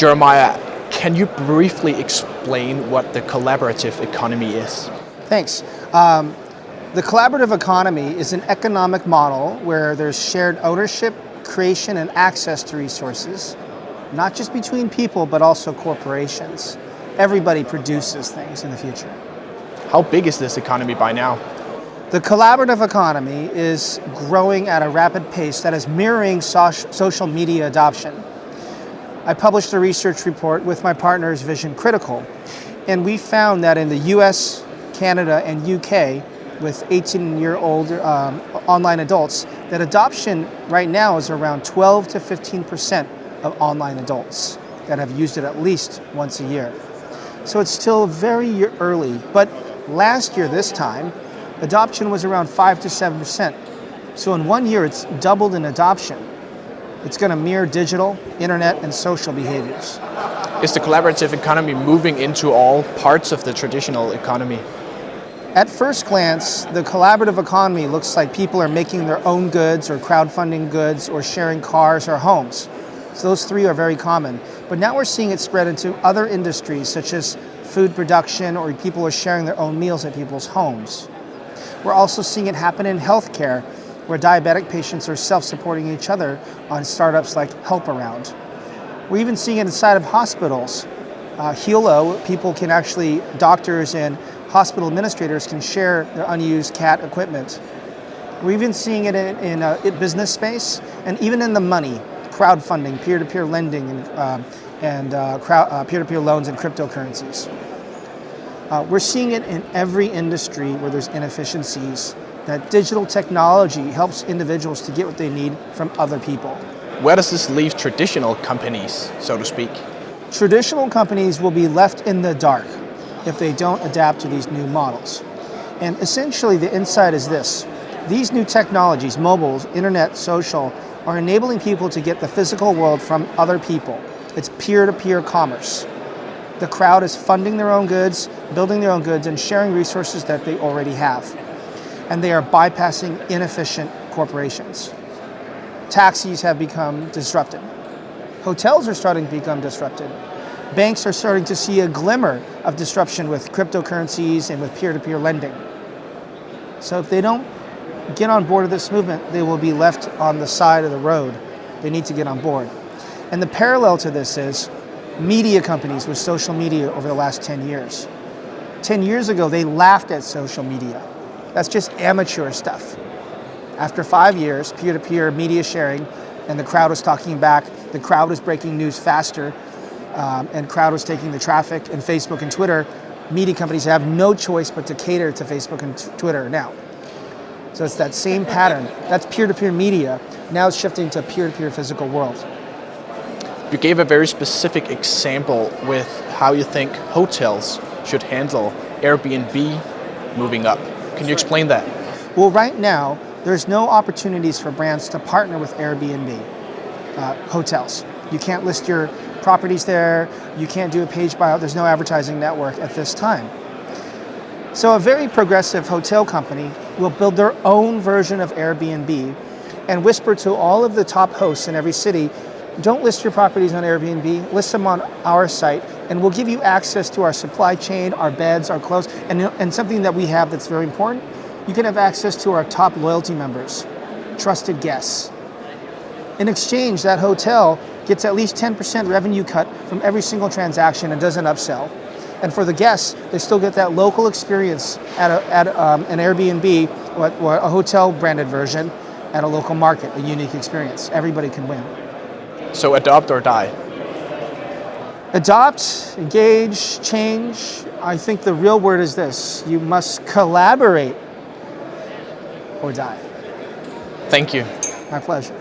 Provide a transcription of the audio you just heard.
Jeremiah, can you briefly explain what the collaborative economy is? Thanks. The collaborative economy is an economic model where there's shared ownership, creation, and access to resources, not just between people, but also corporations. Everybody produces things in the future. How big is this economy by now? The collaborative economy is growing at a rapid pace that is mirroring social media adoption. I published a research report with my partners Vision Critical, and we found that in the US, Canada, and UK, with 18-year-old online adults, that adoption right now is around 12 to 15% of online adults that have used it at least once a year. So it's still very early, but last year this time, adoption was around 5 to 7%. So in 1 year, it's doubled in adoption. It's going to mirror digital, internet, and social behaviors. Is the collaborative economy moving into all parts of the traditional economy? At first glance, the collaborative economy looks like people are making their own goods or crowdfunding goods or sharing cars or homes. So those three are very common. But now we're seeing it spread into other industries such as food production, or people are sharing their own meals at people's homes. We're also seeing it happen in healthcare, where diabetic patients are self-supporting each other on startups like HelpAround. We're even seeing it inside of hospitals. Helo, people can actually, doctors and hospital administrators can share their unused CAT equipment. We're even seeing it in business space, and even in the money, crowdfunding, peer-to-peer lending, and peer-to-peer loans and cryptocurrencies. We're seeing it in every industry where there's inefficiencies, that digital technology helps individuals to get what they need from other people. Where does this leave traditional companies, so to speak? Traditional companies will be left in the dark if they don't adapt to these new models. And essentially the insight is this: these new technologies, mobile, internet, social, are enabling people to get the physical world from other people. It's peer-to-peer commerce. The crowd is funding their own goods, building their own goods, and sharing resources that they already have. And they are bypassing inefficient corporations. Taxis have become disrupted. Hotels are starting to become disrupted. Banks are starting to see a glimmer of disruption with cryptocurrencies and with peer-to-peer lending. So if they don't get on board with this movement, they will be left on the side of the road. They need to get on board. And the parallel to this is media companies with social media over the last 10 years. 10 years ago, they laughed at social media. That's just amateur stuff. After 5 years, peer-to-peer media sharing, and the crowd was talking back, the crowd was breaking news faster, and crowd was taking the traffic, and Facebook and Twitter, media companies have no choice but to cater to Facebook and Twitter now. So it's that same pattern. That's peer-to-peer media. Now it's shifting to peer-to-peer physical world. You gave a very specific example with how you think hotels should handle Airbnb moving up. Can you explain that? Well, right now, there's no opportunities for brands to partner with Airbnb hotels. You can't list your properties there. You can't do a page buyout. There's no advertising network at this time. So a very progressive hotel company will build their own version of Airbnb and whisper to all of the top hosts in every city, don't list your properties on Airbnb, list them on our site, and we'll give you access to our supply chain, our beds, our clothes, and something that we have that's very important, you can have access to our top loyalty members, trusted guests. In exchange, that hotel gets at least 10% revenue cut from every single transaction and doesn't upsell. And for the guests, they still get that local experience at an Airbnb or a hotel branded version at a local market, a unique experience. Everybody can win. So adopt or die? Adopt, engage, change. I think the real word is this: you must collaborate or die. Thank you. My pleasure.